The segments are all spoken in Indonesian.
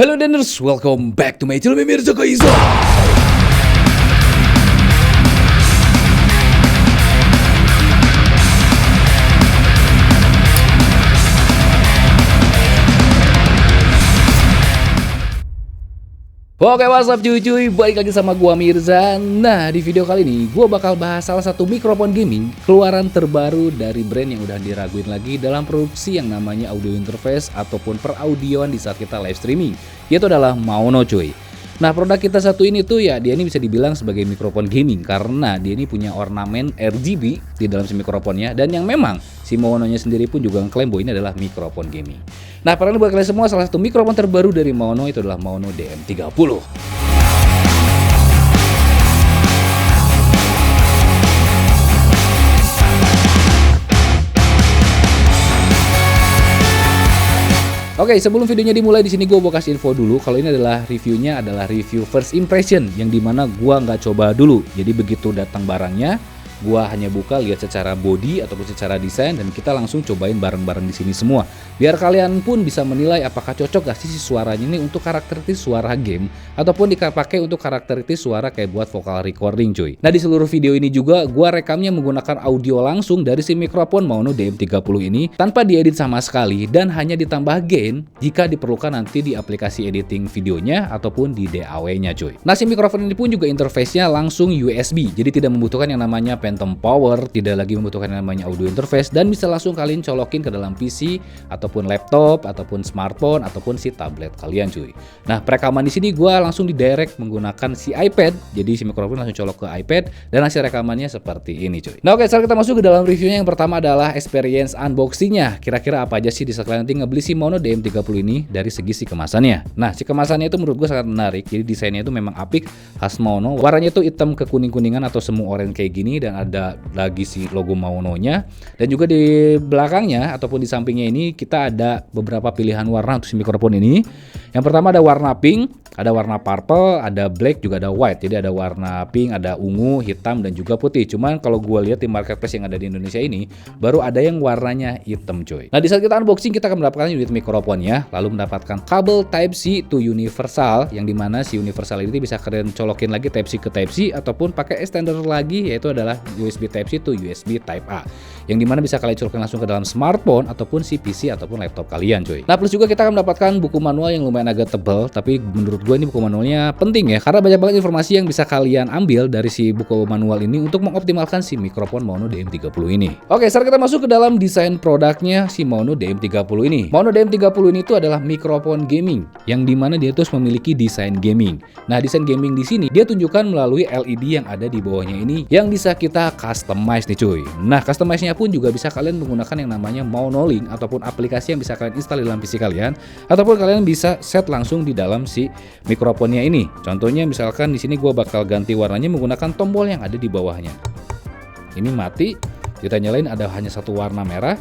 Halo Deners, welcome back to my channel Mirza Kaizo. Oke, what's up cuy, balik lagi sama gua Mirza. Nah, di video kali ini gua bakal bahas salah satu mikrofon gaming keluaran terbaru dari brand yang udah diraguin lagi dalam produksi yang namanya audio interface ataupun peraudioan di saat kita live streaming, yaitu adalah Maono cuy. Nah, produk kita satu ini tuh ya, dia ini bisa dibilang sebagai mikrofon gaming karena dia ini punya ornamen RGB di dalam si mikrofonnya, dan yang memang si Maono-nya sendiri pun juga ngeklaim bahwa ini adalah mikrofon gaming. Nah, para buat kalian semua, salah satu mikrofon terbaru dari Maono itu adalah Maono DM30. Oke, sebelum videonya dimulai di sini gue mau kasih info dulu kalau ini adalah reviewnya adalah review first impression yang dimana gue nggak coba dulu. Jadi begitu datang barangnya, gue hanya buka lihat secara body ataupun secara desain dan kita langsung cobain bareng-bareng di sini semua. Biar kalian pun bisa menilai apakah cocok gak sih suaranya ini untuk karakteristik suara game ataupun dipakai untuk karakteristik suara kayak buat vocal recording cuy. Nah, di seluruh video ini juga gue rekamnya menggunakan audio langsung dari si mikrofon Maono DM30 ini tanpa diedit sama sekali dan hanya ditambah gain jika diperlukan nanti di aplikasi editing videonya ataupun di DAW-nya cuy. Nah, si mikrofon ini pun juga interface-nya langsung USB, jadi tidak membutuhkan yang namanya phantom power, tidak lagi membutuhkan yang namanya audio interface, dan bisa langsung kalian colokin ke dalam PC ataupun laptop ataupun smartphone ataupun si tablet kalian cuy. Nah, perekaman di sini gue langsung di direct menggunakan si iPad, jadi si mikrofon langsung colok ke iPad dan hasil rekamannya seperti ini cuy. Nah, oke, sekarang kita masuk ke dalam reviewnya. Yang pertama adalah experience unboxingnya. Kira-kira apa aja sih di saat kalian nanti ngebeli si Maono DM30 ini dari segi si kemasannya. Nah, si kemasannya itu menurut gue sangat menarik. Jadi desainnya itu memang apik, khas Maono. Warnanya itu hitam ke kuning-kuningan atau semu oranye kayak gini, dan ada lagi si logo Maono-nya. Dan juga di belakangnya ataupun di sampingnya ini kita ada beberapa pilihan warna untuk si mikrofon ini. Yang pertama ada warna pink, ada warna purple, ada black, juga ada white. Jadi ada warna pink, ada ungu, hitam, dan juga putih. Cuman kalau gue lihat di marketplace yang ada di Indonesia ini, baru ada yang warnanya hitam coy. Nah, di saat kita unboxing kita akan mendapatkan unit mikrofonnya, lalu mendapatkan kabel Type-C to universal, yang dimana si universal ini bisa kalian colokin lagi Type-C ke Type-C ataupun pakai extender lagi, yaitu adalah USB Type-C to USB Type-A, yang dimana bisa kalian colokin langsung ke dalam smartphone ataupun si PC ataupun laptop kalian cuy. Nah, plus juga kita akan mendapatkan buku manual yang lumayan agak tebal, tapi menurut gue ini buku manualnya penting ya, karena banyak banget informasi yang bisa kalian ambil dari si buku manual ini untuk mengoptimalkan si mikrofon Maono DM30 ini. Oke, sekarang kita masuk ke dalam desain produknya si Maono DM30 ini. Maono DM30 ini tuh adalah mikrofon gaming yang dimana dia terus memiliki desain gaming. Nah, desain gaming di sini dia tunjukkan melalui LED yang ada di bawahnya ini yang bisa kita customize nih cuy. Nah, customize-nya pun juga bisa kalian menggunakan yang namanya Maono Link ataupun aplikasi yang bisa kalian install di dalam PC kalian, ataupun kalian bisa set langsung di dalam si mikrofonnya ini. Contohnya misalkan di sini gue bakal ganti warnanya menggunakan tombol yang ada di bawahnya. Ini mati, kita nyalain ada hanya satu warna merah.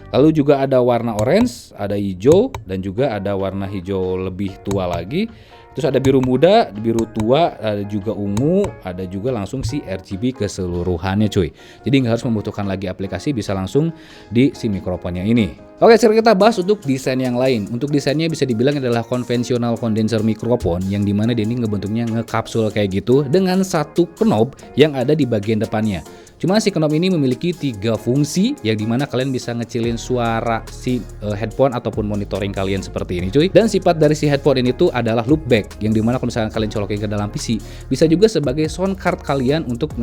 Lalu juga ada warna orange, ada hijau, dan juga ada warna hijau lebih tua lagi. Terus ada biru muda, biru tua, ada juga ungu, ada juga langsung si RGB keseluruhannya cuy. Jadi nggak harus membutuhkan lagi aplikasi, bisa langsung di si mikrofonnya ini. Oke, sekarang kita bahas untuk desain yang lain. Untuk desainnya bisa dibilang adalah konvensional condenser mikrofon, yang dimana dia ini ngebentuknya ngekapsul kayak gitu dengan satu knob yang ada di bagian depannya. Cuma si knob ini memiliki 3 fungsi, yang dimana kalian bisa ngecilin suara si headphone ataupun monitoring kalian seperti ini cuy. Dan sifat dari si headphone ini tuh adalah loopback, yang dimana kalau misalkan kalian colokin ke dalam PC, bisa juga sebagai sound card kalian untuk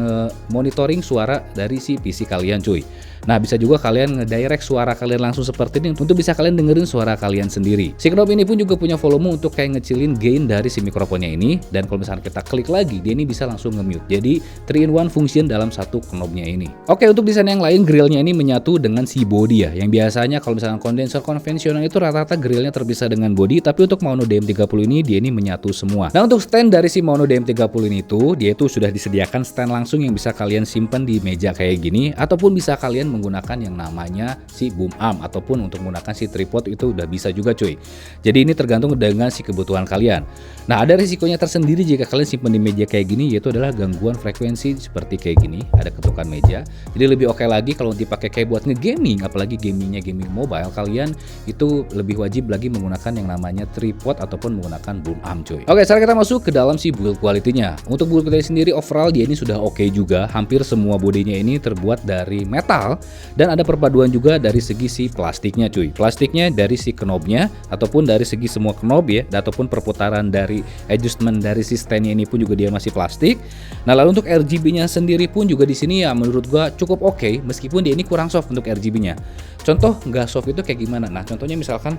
monitoring suara dari si PC kalian cuy. Nah, bisa juga kalian ngedirect suara kalian langsung seperti ini untuk bisa kalian dengerin suara kalian sendiri. Si knob ini pun juga punya volume untuk kayak ngecilin gain dari si mikrofonnya ini, dan kalau misalkan kita klik lagi, dia ini bisa langsung nge-mute. Jadi 3-in-1 function dalam satu knobnya ini. Oke, untuk desain yang lain, grillnya ini menyatu dengan si body ya, yang biasanya kalau misalkan kondenser konvensional itu rata-rata grillnya terpisah dengan body, tapi untuk Maono DM30 ini dia ini menyatu semua. Nah, untuk stand dari si Maono DM30 ini tuh, dia itu sudah disediakan stand langsung yang bisa kalian simpan di meja kayak gini, ataupun bisa kalian menggunakan yang namanya si boom arm, ataupun untuk menggunakan si tripod itu udah bisa juga cuy. Jadi ini tergantung dengan si kebutuhan kalian. Nah, ada risikonya tersendiri jika kalian simpan di meja kayak gini, yaitu adalah gangguan frekuensi seperti kayak gini, ada ketukan bukan meja. Jadi lebih oke lagi kalau dipakai kayak buat ngegaming, apalagi gaming mobile, kalian itu lebih wajib lagi menggunakan yang namanya tripod ataupun menggunakan boom arm cuy. Oke, sekarang kita masuk ke dalam si build quality-nya. Untuk build quality sendiri overall dia ini sudah oke juga. Hampir semua bodinya ini terbuat dari metal dan ada perpaduan juga dari segi si plastiknya cuy. Plastiknya dari si knobnya ataupun dari segi semua knob ya, ataupun perputaran dari adjustment dari si stand-nya ini pun juga dia masih plastik. Nah, lalu untuk RGB-nya sendiri pun juga di sini ya menurut gua cukup oke, meskipun dia ini kurang soft untuk RGB-nya. Contoh nggak soft itu kayak gimana? Nah, contohnya misalkan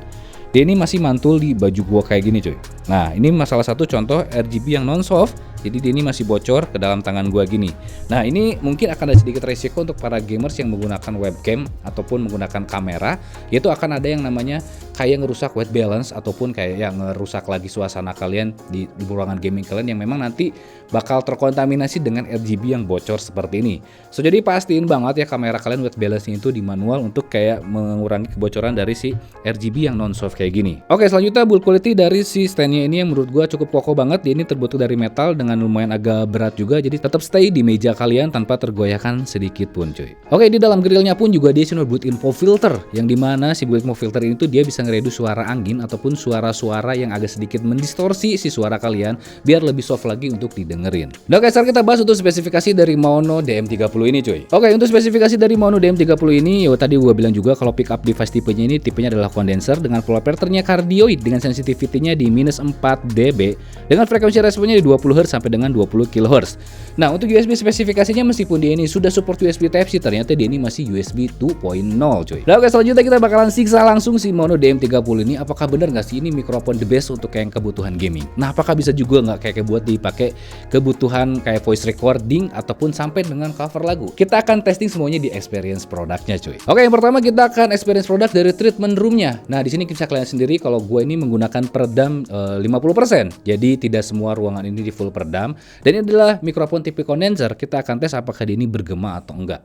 dia ini masih mantul di baju gua kayak gini cuy. Nah, ini salah satu contoh RGB yang non soft. Jadi dia ini masih bocor ke dalam tangan gua gini. Nah, ini mungkin akan ada sedikit resiko untuk para gamers yang menggunakan webcam ataupun menggunakan kamera, yaitu akan ada yang namanya kayak ngerusak white balance ataupun kayak yang ngerusak lagi suasana kalian di ruangan gaming kalian yang memang nanti bakal terkontaminasi dengan RGB yang bocor seperti ini. So, jadi pastiin banget ya kamera kalian white balance-nya itu di manual untuk kayak mengurangi kebocoran dari si RGB yang non soft kayak gini. Oke, selanjutnya build quality dari si stand-nya ini yang menurut gua cukup kokoh banget. Dia ini terbuat dari metal dengan lumayan agak berat juga, jadi tetap stay di meja kalian tanpa tergoyahkan sedikit pun cuy. Oke, di dalam grillnya pun juga dia sudah built-in pop filter, yang dimana si built-in pop filter ini tuh dia bisa ngereduce suara angin ataupun suara-suara yang agak sedikit mendistorsi si suara kalian biar lebih soft lagi untuk didengerin. Nah guys, sekarang kita bahas untuk spesifikasi dari Maono DM30 ini cuy. Oke, untuk spesifikasi dari Maono DM30 ini, ya tadi gua bilang juga kalau pick up device tipenya ini tipenya adalah kondenser dengan pola patternnya cardioid dengan sensitivity-nya di -4 dB dengan frekuensi responnya di 20 Hz sampai dengan 20 kHz. Nah, untuk USB spesifikasinya meskipun dia ini sudah support USB Type-C, ternyata dia ini masih USB 2.0 cuy. Nah, oke, selanjutnya kita bakalan siksa langsung si Maono DM30 ini. Apakah benar nggak sih ini mikrofon the best untuk kayak kebutuhan gaming? Nah, apakah bisa juga nggak kayak buat dipakai kebutuhan kayak voice recording ataupun sampai dengan cover lagu? Kita akan testing semuanya di experience produknya cuy. Oke, yang pertama kita akan experience produk dari treatment room-nya. Nah, di sini bisa kalian sendiri kalau gue ini menggunakan peredam 50%. Jadi tidak semua ruangan ini di full peredam. Dan ini adalah mikrofon tipe kondenser. Kita akan tes apakah dia ini bergema atau enggak.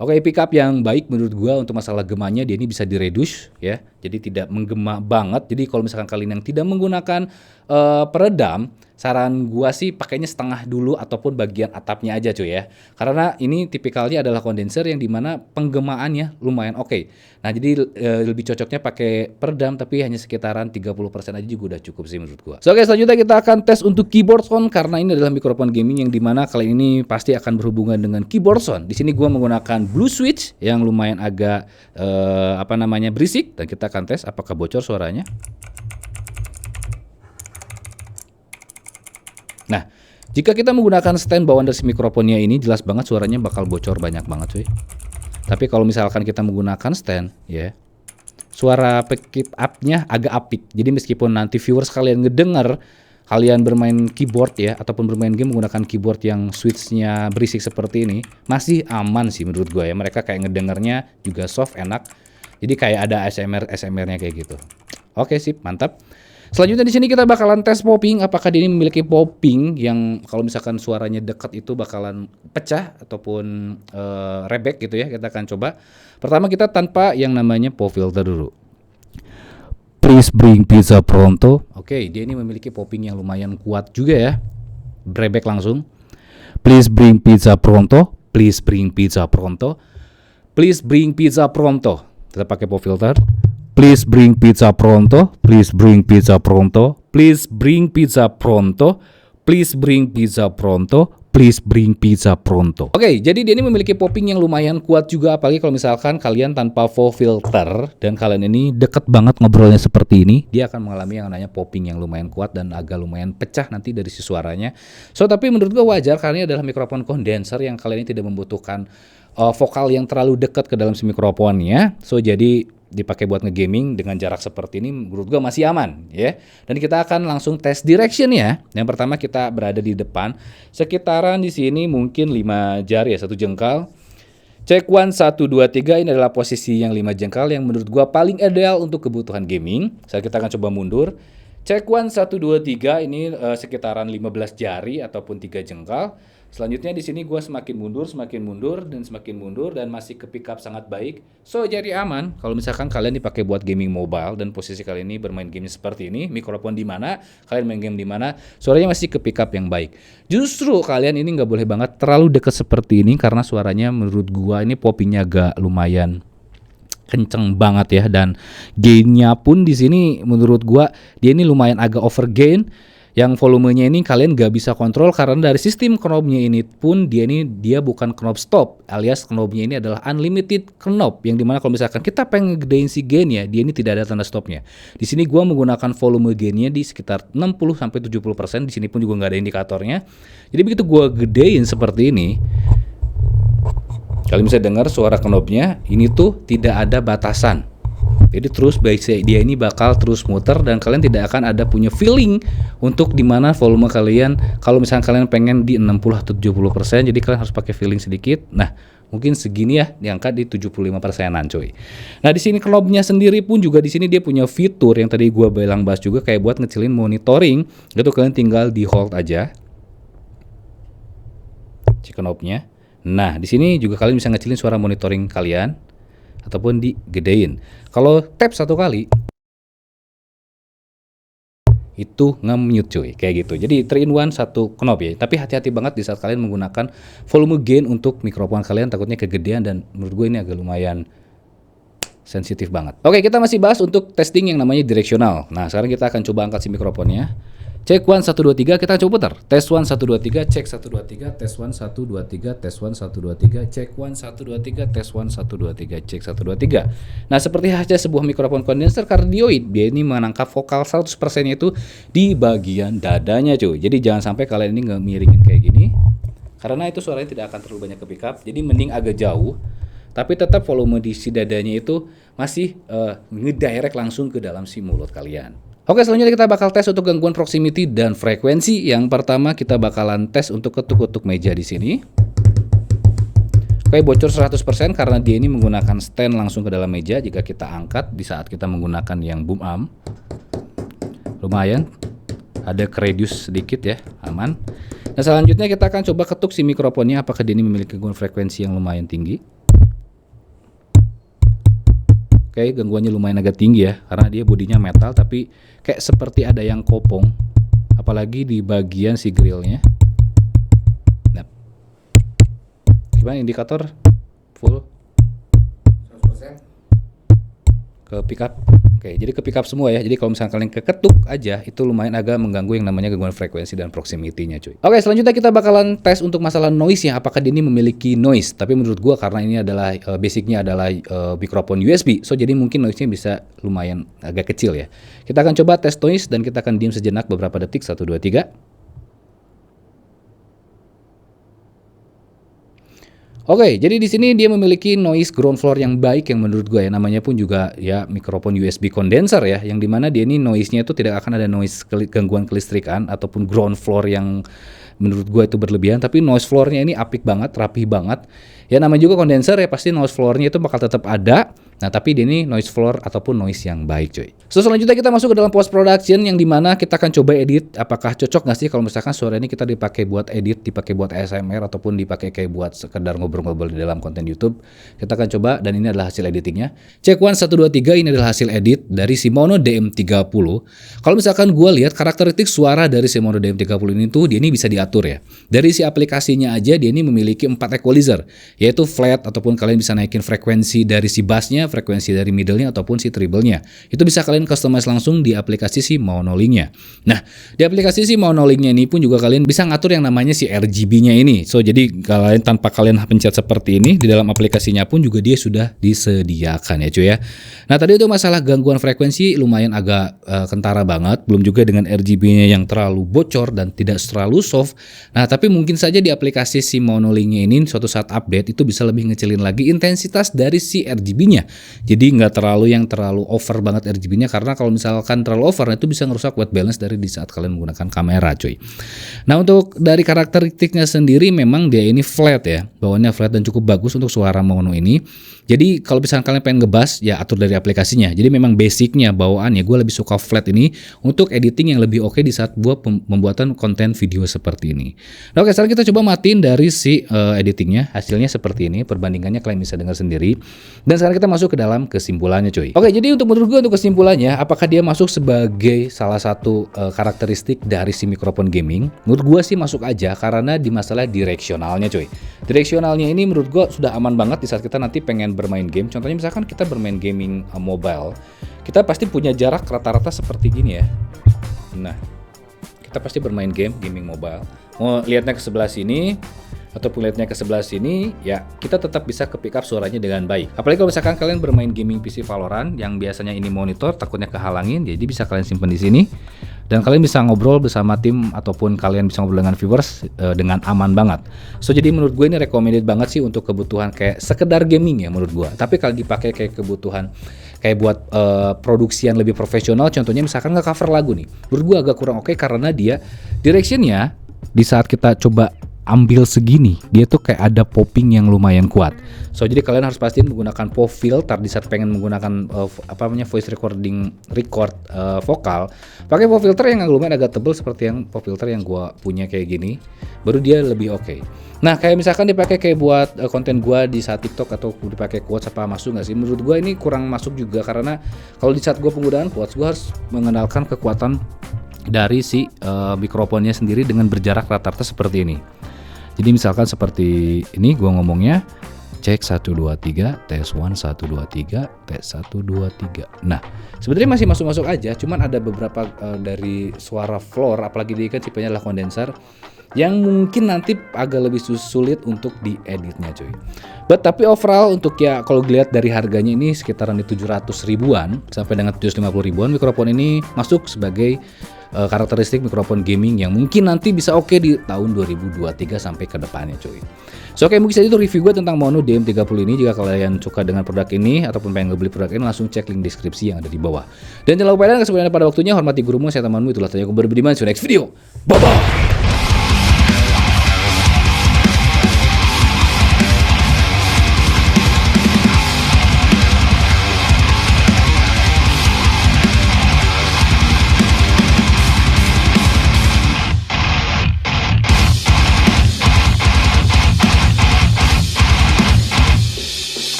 Oke, pickup yang baik menurut gua untuk masalah gemanya dia ini bisa direduce ya. Jadi tidak menggema banget. Jadi kalau misalkan kalian yang tidak menggunakan peredam, saran gua sih pakainya setengah dulu ataupun bagian atapnya aja cuy ya. Karena ini tipikalnya adalah kondenser yang dimana penggemaannya lumayan oke. Nah, jadi lebih cocoknya pakai peredam tapi hanya sekitaran 30% aja juga udah cukup sih menurut gua. So, oke, selanjutnya kita akan tes untuk keyboard sound karena ini adalah mikrofon gaming yang dimana kalian ini pasti akan berhubungan dengan keyboard sound. Di sini gua menggunakan Blue Switch yang lumayan agak berisik dan kita akan tes apakah bocor suaranya. Nah, jika kita menggunakan stand bawaan dari mikrofonnya ini jelas banget suaranya bakal bocor banyak banget cuy. Tapi kalau misalkan kita menggunakan stand ya, suara pick up-nya agak apik. Jadi meskipun nanti viewers kalian ngedenger kalian bermain keyboard ya ataupun bermain game menggunakan keyboard yang switch-nya berisik seperti ini, masih aman sih menurut gue ya. Mereka kayak ngedengernya juga soft, enak. Jadi kayak ada ASMR-nya kayak gitu. Oke, sip, mantap. Selanjutnya di sini kita bakalan tes popping, apakah dia ini memiliki popping yang kalau misalkan suaranya dekat itu bakalan pecah ataupun rebek gitu ya. Kita akan coba. Pertama kita tanpa yang namanya pop filter dulu. Please bring pizza pronto. Oke, dia ini memiliki popping yang lumayan kuat juga ya. Rebek langsung. Please bring pizza pronto. Please bring pizza pronto. Please bring pizza pronto. Kita pakai pop filter. Please bring pizza pronto. Please bring pizza pronto. Please bring pizza pronto. Please bring pizza pronto. Please bring pizza pronto. Oke, jadi dia ini memiliki popping yang lumayan kuat juga, apalagi kalau misalkan kalian tanpa full filter dan kalian ini deket banget ngobrolnya seperti ini, dia akan mengalami yang namanya popping yang lumayan kuat dan agak lumayan pecah nanti dari si suaranya. So, tapi menurut gua wajar karena ini adalah mikrofon kondenser yang kalian ini tidak membutuhkan vokal yang terlalu dekat ke dalam si mikrofonnya. So, jadi dipakai buat ngegaming dengan jarak seperti ini menurut gua masih aman ya. Dan kita akan langsung tes direction ya. Yang pertama kita berada di depan sekitaran di sini mungkin 5 jari ya, 1 jengkal. Cek 1 2 3 ini adalah posisi yang 5 jengkal yang menurut gua paling ideal untuk kebutuhan gaming. Kita akan coba mundur. Cek 1 2 3 ini sekitaran 15 jari ataupun 3 jengkal. Selanjutnya di sini gue semakin mundur dan masih ke pick up sangat baik. So jadi aman kalau misalkan kalian dipakai buat gaming mobile dan posisi kalian ini bermain game seperti ini, mikrofon di mana, kalian main game di mana, suaranya masih ke pick up yang baik. Justru kalian ini nggak boleh banget terlalu dekat seperti ini karena suaranya menurut gue ini poppingnya agak lumayan kenceng banget ya, dan gainnya pun di sini menurut gua dia ini lumayan agak over gain. Yang volumenya ini kalian gak bisa kontrol karena dari sistem knobnya ini pun dia bukan knob stop, alias knobnya ini adalah unlimited knob, yang dimana kalau misalkan kita pengen gedein si gainnya, dia ini tidak ada tanda stopnya. Di sini gua menggunakan volume gainnya di sekitar 60-70%. Di sini pun juga nggak ada indikatornya. Jadi begitu gua gedein seperti ini, kalian bisa dengar suara knobnya ini tuh tidak ada batasan. Jadi terus dia ini bakal terus muter dan kalian tidak akan ada punya feeling untuk dimana volume kalian, kalau misalnya kalian pengen di 60-70%, jadi kalian harus pakai feeling sedikit. Nah, mungkin segini ya, diangkat di 75%-an coy. Nah, di sini knobnya sendiri pun juga di sini dia punya fitur yang tadi gua bilang bahas juga, kayak buat ngecilin monitoring. Itu kalian tinggal di hold aja si knobnya. Nah, di sini juga kalian bisa ngecilin suara monitoring kalian ataupun digedein. Kalau tap satu kali itu nge-mute cuy, kayak gitu. Jadi 3-in-1 satu knob ya. Tapi hati-hati banget di saat kalian menggunakan volume gain untuk mikrofon kalian, takutnya kegedean dan menurut gue ini agak lumayan sensitif banget. Oke, kita masih bahas untuk testing yang namanya direksional. Nah, sekarang kita akan coba angkat si mikrofonnya. Cek 1 2 3, kita coba putar. Tes 1 1 2 3, cek 1 2 3, tes 1 1 2 3, tes 1 1 2 3, cek 1 1 2 3, tes 1 1 2 3, cek 1 2 3. Nah, seperti halnya sebuah mikrofon kondenser kardioid, dia ini menangkap vokal 100%-nya itu di bagian dadanya cuy. Jadi jangan sampai kalian ini nggak miringin kayak gini, karena itu suaranya tidak akan terlalu banyak ke pick up. Jadi mending agak jauh, tapi tetap volume di si dadanya itu masih ngedirect langsung ke dalam si mulut kalian. Oke, selanjutnya kita bakal tes untuk gangguan proximity dan frekuensi. Yang pertama kita bakalan tes untuk ketuk-ketuk meja di sini. Oke, bocor 100% karena dia ini menggunakan stand langsung ke dalam meja jika kita angkat di saat kita menggunakan yang boom arm. Lumayan, ada reduce sedikit ya, aman. Nah, selanjutnya kita akan coba ketuk si mikrofonnya, apakah dia ini memiliki gangguan frekuensi yang lumayan tinggi. Oke, gangguannya lumayan agak tinggi ya, karena dia bodinya metal tapi kayak seperti ada yang kopong, apalagi di bagian si grillnya. Nah, gimana indikator? Full 100% ke pick up. Oke, jadi ke pick up semua ya. Jadi kalau misalnya kalian keketuk aja, itu lumayan agak mengganggu yang namanya gangguan frekuensi dan proximity-nya cuy. Oke, selanjutnya kita bakalan tes untuk masalah noise-nya, apakah dia ini memiliki noise. Tapi menurut gua karena ini adalah basicnya adalah mikrofon USB, so jadi mungkin noise-nya bisa lumayan agak kecil ya. Kita akan coba tes noise dan kita akan diam sejenak beberapa detik. 1 2 3. Oke, jadi di sini dia memiliki noise ground floor yang baik yang menurut gue ya, namanya pun juga ya mikrofon USB condenser ya, yang dimana dia ini noise-nya itu tidak akan ada noise gangguan kelistrikan ataupun ground floor yang menurut gue itu berlebihan, tapi noise floor-nya ini apik banget, rapih banget. Ya namanya juga kondenser ya, pasti noise floor-nya itu bakal tetap ada. Nah, tapi dia ini noise floor ataupun noise yang baik cuy. So, selanjutnya kita masuk ke dalam post production yang dimana kita akan coba edit apakah cocok nggak sih kalau misalkan suara ini kita dipakai buat edit, dipakai buat ASMR ataupun dipakai kayak buat sekedar ngobrol-ngobrol di dalam konten YouTube. Kita akan coba dan ini adalah hasil editingnya. Cek 1 1 2 3, ini adalah hasil edit dari Simono DM30. Kalau misalkan gue lihat karakteristik suara dari Simono DM30 ini tuh dia ini bisa diatur ya. Dari si aplikasinya aja dia ini memiliki 4 equalizer, yaitu flat ataupun kalian bisa naikin frekuensi dari si bassnya, frekuensi dari middle-nya ataupun si treble-nya. Itu bisa kalian customize langsung di aplikasi si Monolink-nya. Nah, di aplikasi si Monolink-nya ini pun juga kalian bisa ngatur yang namanya si RGB-nya ini. So, jadi kalian tanpa kalian pencet seperti ini, di dalam aplikasinya pun juga dia sudah disediakan ya cuy ya. Nah, tadi itu masalah gangguan frekuensi lumayan agak kentara banget, belum juga dengan RGB-nya yang terlalu bocor dan tidak terlalu soft. Nah, tapi mungkin saja di aplikasi si Monolink-nya ini suatu saat update OLED itu bisa lebih ngecilin lagi intensitas dari si RGB-nya. Jadi nggak terlalu over banget RGB-nya, karena kalau misalkan terlalu over itu bisa ngerusak white balance dari di saat kalian menggunakan kamera cuy. Nah untuk dari karakteristiknya sendiri memang dia ini flat ya, bawaannya flat dan cukup bagus untuk suara mono ini. Jadi kalau misalkan kalian pengen ngebas ya atur dari aplikasinya. Jadi memang basicnya bawaannya gue lebih suka flat ini untuk editing yang lebih oke di saat buat pembuatan konten video seperti ini. Nah, oke, sekarang kita coba matiin dari si editingnya. Hasilnya seperti ini, perbandingannya kalian bisa dengar sendiri. Dan sekarang kita masuk ke dalam kesimpulannya cuy. Oke, jadi menurut gue untuk kesimpulannya, apakah dia masuk sebagai salah satu karakteristik dari si mikrofon gaming? Menurut gue sih masuk aja, karena di masalah direksionalnya cuy. Direksionalnya ini menurut gue sudah aman banget di saat kita nanti pengen bermain game. Contohnya misalkan kita bermain gaming mobile, kita pasti punya jarak rata-rata seperti gini ya. Nah, kita pasti bermain gaming mobile. Mau lihatnya ke sebelah sini ataupun lihatnya ke sebelah sini, ya kita tetap bisa ke pick up suaranya dengan baik. Apalagi kalau misalkan kalian bermain gaming PC Valorant yang biasanya ini monitor takutnya kehalangin, jadi bisa kalian simpan di sini. Dan kalian bisa ngobrol bersama tim ataupun kalian bisa ngobrol dengan viewers dengan aman banget. So jadi menurut gue ini recommended banget sih untuk kebutuhan kayak sekedar gaming ya menurut gue. Tapi kalau dipakai kayak kebutuhan kayak buat produksian lebih profesional, contohnya misalkan nge-cover lagu nih, menurut gue agak kurang oke karena dia directionnya di saat kita coba ambil segini, dia tuh kayak ada popping yang lumayan kuat. So jadi kalian harus pastiin menggunakan pop filter di saat pengen menggunakan voice recording vokal. Pakai pop filter yang lumayan agak tebel seperti yang pop filter yang gua punya kayak gini, baru dia lebih oke. Nah kayak misalkan dipakai kayak buat konten gua di saat TikTok atau dipakai quotes apa masuk nggak sih? Menurut gua ini kurang masuk juga, karena kalau di saat gua penggunaan quotes gua harus mengenalkan kekuatan dari si mikrofonnya sendiri dengan berjarak rata-rata seperti ini. Jadi misalkan seperti ini gua ngomongnya cek 1 2 3 tes 1 1 2 3 tes 1 2 3. Nah, sebenarnya masih masuk-masuk aja, cuman ada beberapa dari suara floor, apalagi dia kan tipenya adalah kondenser yang mungkin nanti agak lebih sulit untuk dieditnya cuy. Tapi overall untuk ya kalau dilihat dari harganya ini sekitaran di 700 ribuan sampai dengan 750 ribuan, mikrofon ini masuk sebagai karakteristik mikrofon gaming yang mungkin nanti bisa oke di tahun 2023 sampai ke depannya cuy. So oke, mungkin saja itu review gue tentang Mono DM30 ini. Jika kalian suka dengan produk ini ataupun pengen ngebeli produk ini, langsung cek link deskripsi yang ada di bawah. Dan jangan lupa, dan kesebenarnya pada waktunya hormati gurumu, saya temanmu, itulah tanya aku berbudi. See you next video. Bye bye.